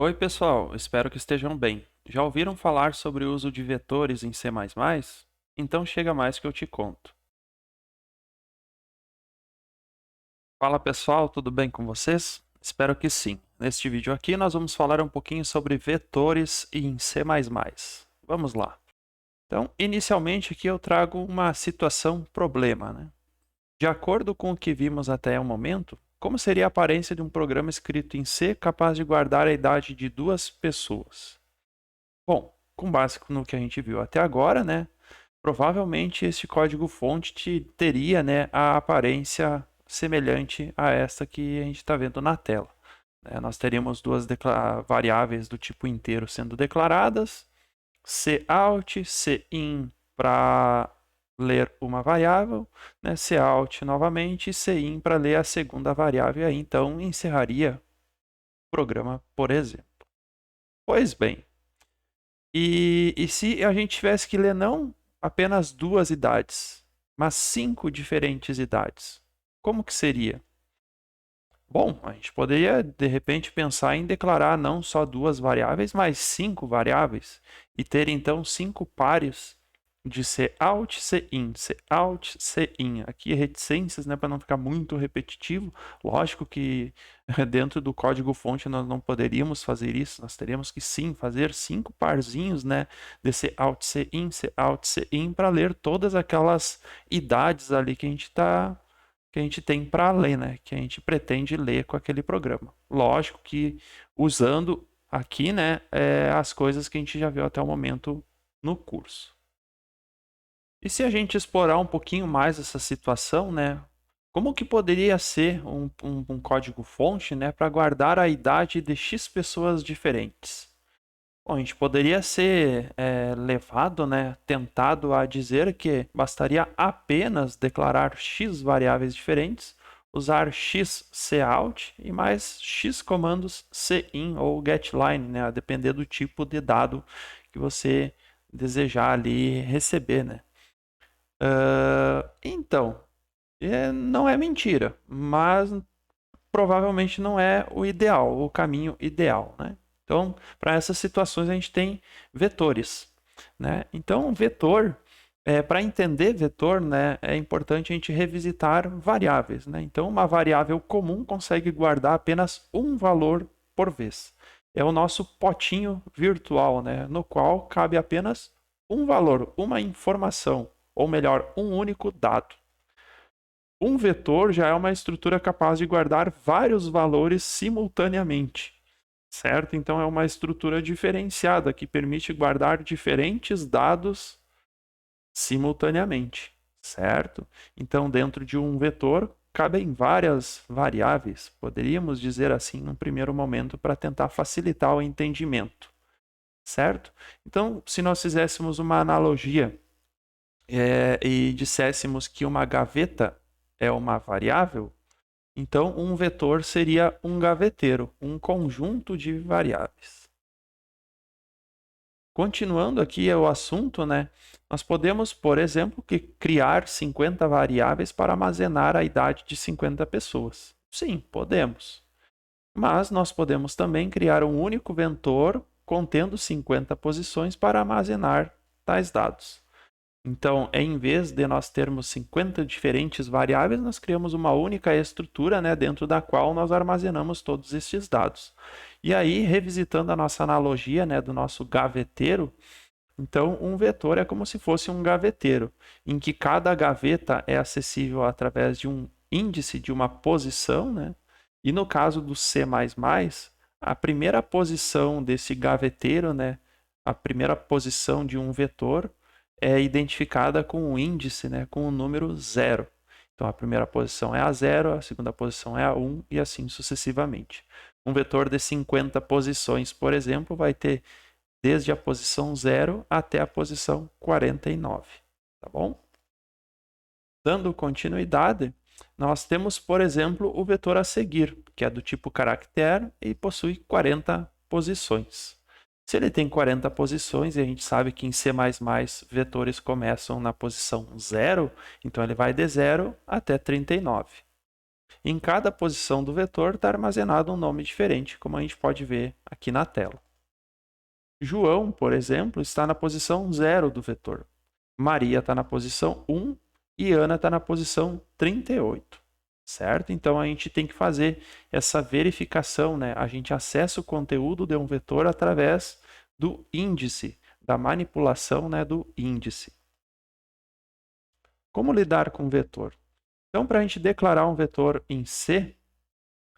Oi, pessoal, espero que estejam bem. Já ouviram falar sobre o uso de vetores em C++? Então chega mais que eu te conto. Fala, pessoal, tudo bem com vocês? Espero que sim. Neste vídeo aqui nós vamos falar um pouquinho sobre vetores em C++. Vamos lá. Então, inicialmente aqui eu trago uma situação problema, né? De acordo com o que vimos até o momento, como seria a aparência de um programa escrito em C capaz de guardar a idade de duas pessoas? Bom, com base no que a gente viu até agora, né, provavelmente esse código-fonte teria, né, a aparência semelhante a esta que a gente está vendo na tela. Nós teríamos duas variáveis do tipo inteiro sendo declaradas, cout, cin para ler uma variável, né, cout novamente e cin para ler a segunda variável, e aí então encerraria o programa, por exemplo. Pois bem, e se a gente tivesse que ler não apenas duas idades, mas 5 diferentes idades, como que seria? Bom, a gente poderia de repente pensar em declarar não só duas variáveis, mas 5 variáveis e ter então 5 pares de cout, cin, cout, cin. Aqui reticências, né, para não ficar muito repetitivo. Lógico que dentro do código-fonte nós não poderíamos fazer isso, nós teríamos que sim fazer 5 parzinhos, né, de cout, cin para ler todas aquelas idades ali que a gente tem para ler, né? Que a gente pretende ler com aquele programa. Lógico que usando aqui, né, as coisas que a gente já viu até o momento no curso. E se a gente explorar um pouquinho mais essa situação, né? Como que poderia ser um código-fonte, né, para guardar a idade de X pessoas diferentes? Bom, a gente poderia ser levado, né, tentado a dizer que bastaria apenas declarar X variáveis diferentes, usar X cout e mais X comandos cin ou getLine, né, a depender do tipo de dado que você desejar ali receber, né. Então, não é mentira, mas provavelmente não é o ideal, o caminho ideal, né? Então, para essas situações a gente tem vetores, né? Então, vetor, para entender vetor, né, é importante a gente revisitar variáveis, né? Então, uma variável comum consegue guardar apenas um valor por vez. É o nosso potinho virtual, né, no qual cabe apenas um valor, uma informação, ou melhor, um único dado. Um vetor já é uma estrutura capaz de guardar vários valores simultaneamente, certo? Então é uma estrutura diferenciada que permite guardar diferentes dados simultaneamente, certo? Então dentro de um vetor cabem várias variáveis, poderíamos dizer assim num primeiro momento para tentar facilitar o entendimento, certo? Então se nós fizéssemos uma analogia e disséssemos que uma gaveta é uma variável, então um vetor seria um gaveteiro, um conjunto de variáveis. Continuando aqui o assunto, né, nós podemos, por exemplo, criar 50 variáveis para armazenar a idade de 50 pessoas. Sim, podemos. Mas nós podemos também criar um único vetor contendo 50 posições para armazenar tais dados. Então, em vez de nós termos 50 diferentes variáveis, nós criamos uma única estrutura, né, dentro da qual nós armazenamos todos estes dados. E aí, revisitando a nossa analogia, né, do nosso gaveteiro, então um vetor é como se fosse um gaveteiro, em que cada gaveta é acessível através de um índice de uma posição, né? E no caso do C++, a primeira posição desse gaveteiro, né, a primeira posição de um vetor é identificada com o índice, né, com o número 0. Então a primeira posição é a 0, a segunda posição é a 1 e assim sucessivamente. Um vetor de 50 posições, por exemplo, vai ter desde a posição 0 até a posição 49, tá bom? Dando continuidade, nós temos, por exemplo, o vetor a seguir, que é do tipo caractere e possui 40 posições. Se ele tem 40 posições, e a gente sabe que em C++ vetores começam na posição 0, então ele vai de 0 até 39. Em cada posição do vetor está armazenado um nome diferente, como a gente pode ver aqui na tela. João, por exemplo, está na posição 0 do vetor. Maria está na posição 1 e Ana está na posição 38. Certo? Então, a gente tem que fazer essa verificação, né? A gente acessa o conteúdo de um vetor através do índice, da manipulação, né, do índice. Como lidar com vetor? Então, para a gente declarar um vetor em C,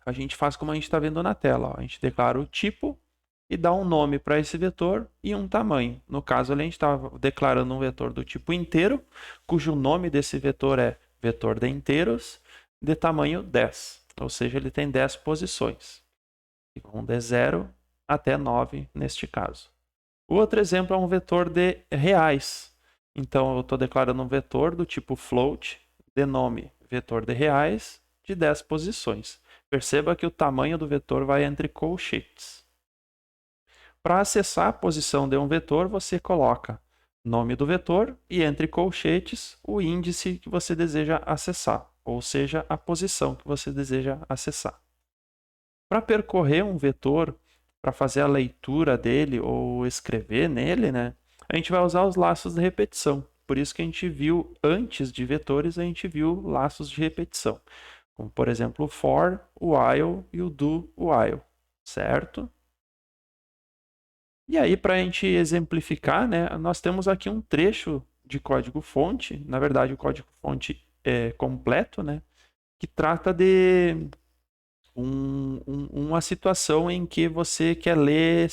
a gente faz como a gente está vendo na tela. Ó. A gente declara o tipo e dá um nome para esse vetor e um tamanho. No caso, ali, a gente está declarando um vetor do tipo inteiro, cujo nome desse vetor é vetor de inteiros, de tamanho 10. Ou seja, ele tem 10 posições. Vão de 0 até 9 neste caso. O outro exemplo é um vetor de reais. Então, eu estou declarando um vetor do tipo float, de nome vetor de reais, de 10 posições. Perceba que o tamanho do vetor vai entre colchetes. Para acessar a posição de um vetor, você coloca nome do vetor e entre colchetes o índice que você deseja acessar, ou seja, a posição que você deseja acessar. Para percorrer um vetor, para fazer a leitura dele ou escrever nele, né, a gente vai usar os laços de repetição. Por isso que a gente viu, antes de vetores, a gente viu laços de repetição. Como, por exemplo, o for, o while e o do while, certo? E aí, para a gente exemplificar, né, nós temos aqui um trecho de código-fonte, na verdade, o código-fonte é completo, né, que trata de uma situação em que você quer ler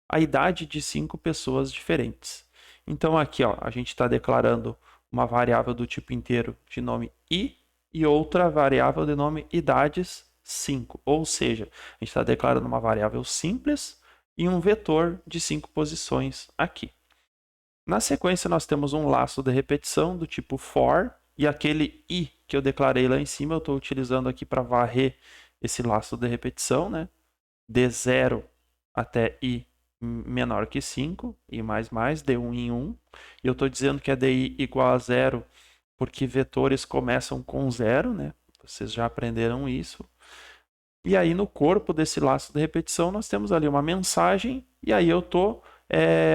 a idade de 5 pessoas diferentes. Então, aqui ó, a gente está declarando uma variável do tipo inteiro de nome i e outra variável de nome idades 5. Ou seja, a gente está declarando uma variável simples e um vetor de 5 posições aqui. Na sequência, nós temos um laço de repetição do tipo for, e aquele i que eu declarei lá em cima, eu estou utilizando aqui para varrer esse laço de repetição, né? De 0 até i menor que 5, i mais, de 1 em 1. E eu estou dizendo que é de i igual a 0 porque vetores começam com 0, né? Vocês já aprenderam isso. E aí, no corpo desse laço de repetição, nós temos ali uma mensagem, e aí eu estou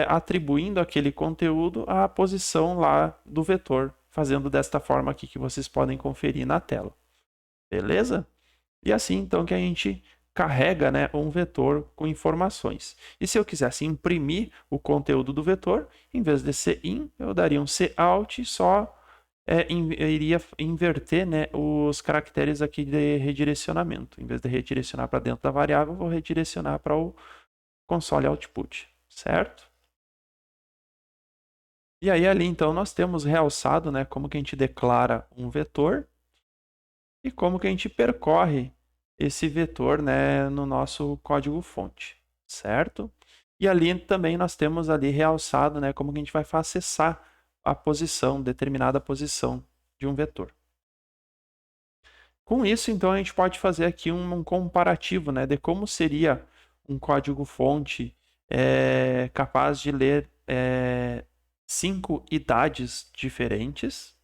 atribuindo aquele conteúdo à posição lá do vetor, fazendo desta forma aqui que vocês podem conferir na tela. Beleza? E assim, então, que a gente carrega, né, um vetor com informações. E se eu quisesse imprimir o conteúdo do vetor, em vez de ser in, eu daria um cout e só iria inverter, né, os caracteres aqui de redirecionamento. Em vez de redirecionar para dentro da variável, eu vou redirecionar para o console output, certo? E aí ali então nós temos realçado, né, como que a gente declara um vetor e como que a gente percorre esse vetor, né, no nosso código-fonte, certo? E ali também nós temos ali realçado, né, como que a gente vai acessar a posição, determinada posição de um vetor. Com isso, então, a gente pode fazer aqui um comparativo, né, de como seria um código-fonte capaz de ler 5 idades diferentes,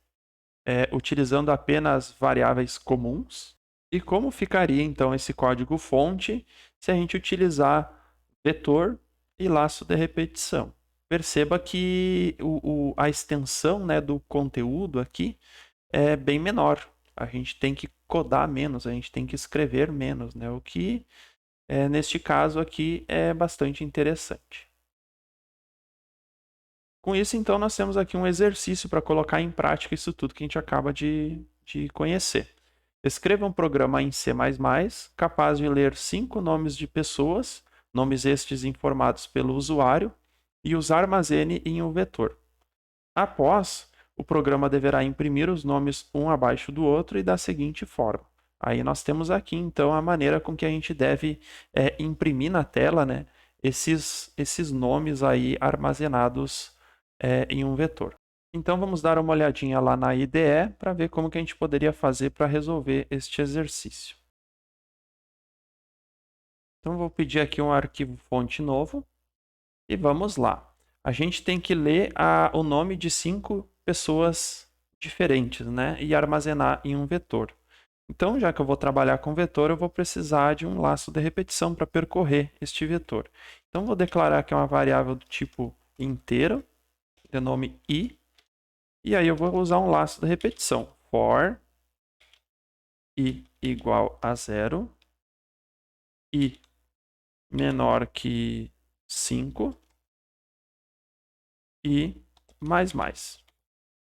utilizando apenas variáveis comuns. E como ficaria, então, esse código-fonte se a gente utilizar vetor e laço de repetição? Perceba que a extensão, né, do conteúdo aqui é bem menor. A gente tem que codar menos, a gente tem que escrever menos, né? O que, neste caso aqui, é bastante interessante. Com isso, então, nós temos aqui um exercício para colocar em prática isso tudo que a gente acaba de conhecer. Escreva um programa em C++ capaz de ler 5 nomes de pessoas, nomes estes informados pelo usuário, e os armazene em um vetor. Após, o programa deverá imprimir os nomes um abaixo do outro e da seguinte forma. Aí nós temos aqui, então, a maneira com que a gente deve imprimir na tela, né, esses nomes aí armazenados em um vetor. Então, vamos dar uma olhadinha lá na IDE para ver como que a gente poderia fazer para resolver este exercício. Então, vou pedir aqui um arquivo fonte novo e vamos lá. A gente tem que ler o nome de 5 pessoas diferentes, né? E armazenar em um vetor. Então, já que eu vou trabalhar com vetor, eu vou precisar de um laço de repetição para percorrer este vetor. Então, vou declarar que é uma variável do tipo inteiro, de nome i, e aí eu vou usar um laço de repetição. For i igual a 0, i menor que 5 e mais.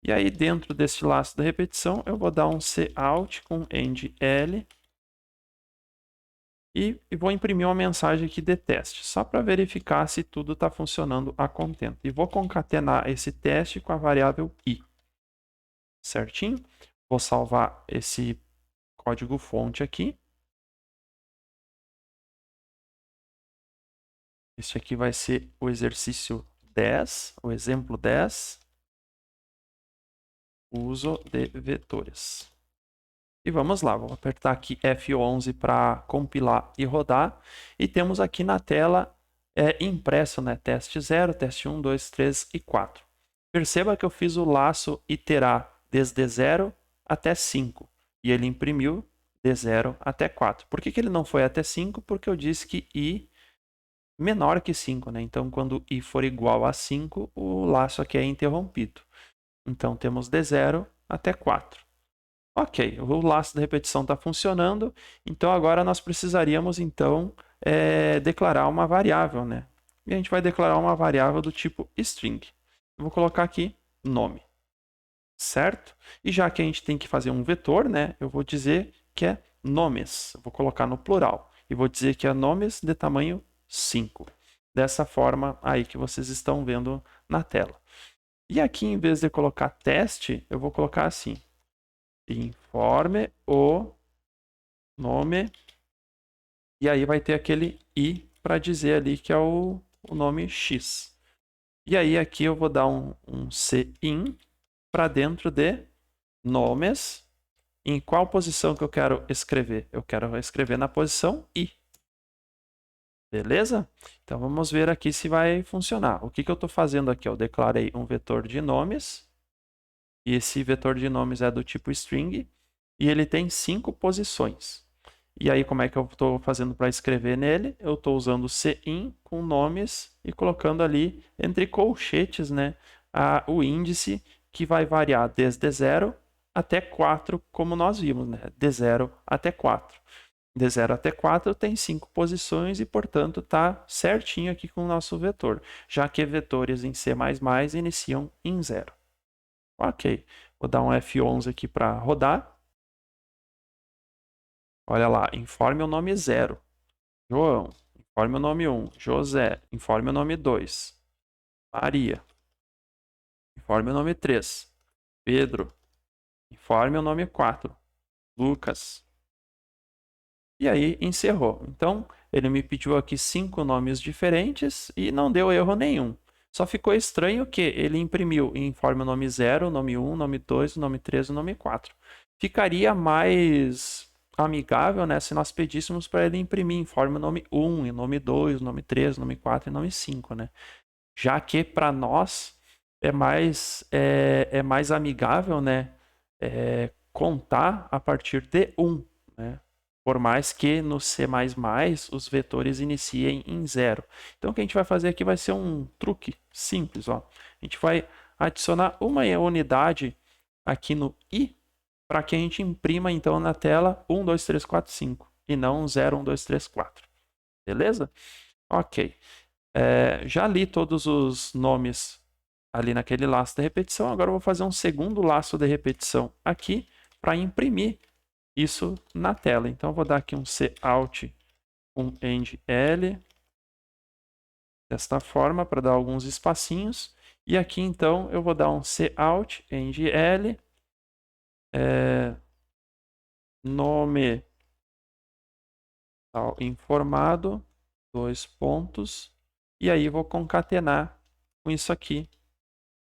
E aí, dentro desse laço de repetição, eu vou dar um cout com end L e vou imprimir uma mensagem aqui de teste, só para verificar se tudo está funcionando a contento. E vou concatenar esse teste com a variável i. Certinho? Vou salvar esse código fonte aqui. Este aqui vai ser o exercício 10, o exemplo 10. Uso de vetores. E vamos lá, vou apertar aqui F11 para compilar e rodar. E temos aqui na tela impresso, né? Teste 0, teste 1, 2, 3 e 4. Perceba que eu fiz o laço iterar desde 0 até 5. E ele imprimiu de 0 até 4. Por que ele não foi até 5? Porque eu disse que i menor que 5, né? Então, quando i for igual a 5, o laço aqui é interrompido. Então, temos de 0 até 4. Ok, o laço de repetição está funcionando, então agora nós precisaríamos então declarar uma variável, né? E a gente vai declarar uma variável do tipo string. Eu vou colocar aqui nome, certo? E já que a gente tem que fazer um vetor, né? Eu vou dizer que é nomes. Eu vou colocar no plural e vou dizer que é nomes de tamanho 5. Dessa forma aí que vocês estão vendo na tela. E aqui, em vez de colocar teste, eu vou colocar assim: informe o nome, e aí vai ter aquele i para dizer ali que é o nome x. E aí aqui eu vou dar um cin para dentro de nomes. Em qual posição que eu quero escrever? Eu quero escrever na posição i. Beleza? Então vamos ver aqui se vai funcionar. O que eu estou fazendo aqui? Eu declarei um vetor de nomes, e esse vetor de nomes é do tipo string, e ele tem 5 posições. E aí, como é que eu estou fazendo para escrever nele? Eu estou usando cin com nomes e colocando ali entre colchetes, né, o índice que vai variar desde 0 até 4, como nós vimos, né? De 0 até 4. De 0 até 4 tem 5 posições e, portanto, está certinho aqui com o nosso vetor, já que vetores em C++ iniciam em 0. Ok, vou dar um F11 aqui para rodar. Olha lá, informe o nome 0. João. Informe o nome 1. José. Informe o nome 2. Maria. Informe o nome 3. Pedro. Informe o nome 4. Lucas. E aí encerrou. Então, ele me pediu aqui 5 nomes diferentes e não deu erro nenhum. Só ficou estranho que ele imprimiu informe o nome 0, nome 1, nome 2, nome 3 e nome 4. Ficaria mais amigável, né, se nós pedíssemos para ele imprimir informe o nome 1, nome 2, nome 3, nome 4 e nome 5, né? Já que para nós é mais amigável, né, contar a partir de 1, né? Por mais que no C++ os vetores iniciem em 0. Então, o que a gente vai fazer aqui vai ser um truque simples. Ó. A gente vai adicionar uma unidade aqui no i para que a gente imprima, então, na tela 1, 2, 3, 4, 5 e não 0, 1, 2, 3, 4. Beleza? Ok. Já li todos os nomes ali naquele laço de repetição. Agora eu vou fazer um segundo laço de repetição aqui para imprimir isso na tela. Então, eu vou dar aqui um cout com end L, desta forma, para dar alguns espacinhos. E aqui, então, eu vou dar um cout end L, nome tal informado, 2 pontos, e aí vou concatenar com isso aqui,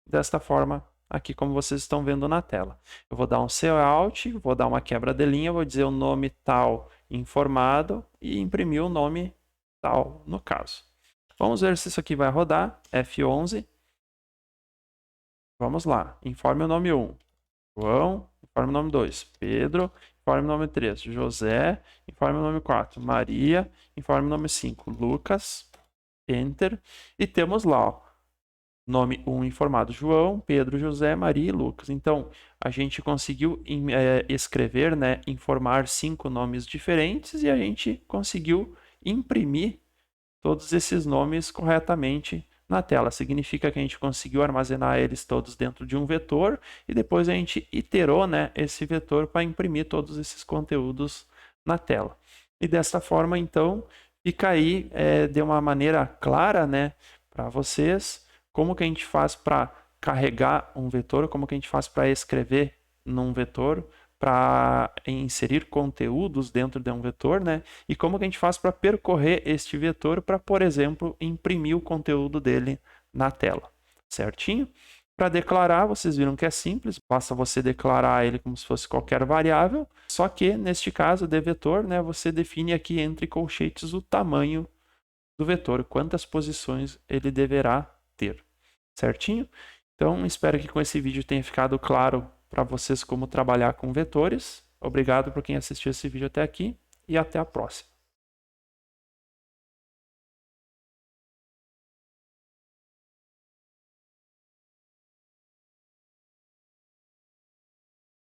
desta forma, aqui como vocês estão vendo na tela. Eu vou dar um cout, vou dar uma quebra de linha, vou dizer o nome tal informado e imprimir o nome tal no caso. Vamos ver se isso aqui vai rodar. F11. Vamos lá. Informe o nome 1. João. Informe o nome 2. Pedro. informe nome 3, José, informe nome 4, Maria, informe nome 5, Lucas, Enter, e temos lá, ó, nome 1 informado, João, Pedro, José, Maria e Lucas. Então, a gente conseguiu escrever, né, informar 5 nomes diferentes e a gente conseguiu imprimir todos esses nomes corretamente na tela. Significa que a gente conseguiu armazenar eles todos dentro de um vetor e depois a gente iterou, né, esse vetor para imprimir todos esses conteúdos na tela. E dessa forma, então, fica aí de uma maneira clara, né, para vocês como que a gente faz para carregar um vetor, como que a gente faz para escrever num vetor, para inserir conteúdos dentro de um vetor, né? E como que a gente faz para percorrer este vetor para, por exemplo, imprimir o conteúdo dele na tela, certinho? Para declarar, vocês viram que é simples, basta você declarar ele como se fosse qualquer variável, só que, neste caso de vetor, né, você define aqui entre colchetes o tamanho do vetor, quantas posições ele deverá ter, certinho? Então, espero que com esse vídeo tenha ficado claro para vocês como trabalhar com vetores. Obrigado por quem assistiu esse vídeo até aqui e até a próxima.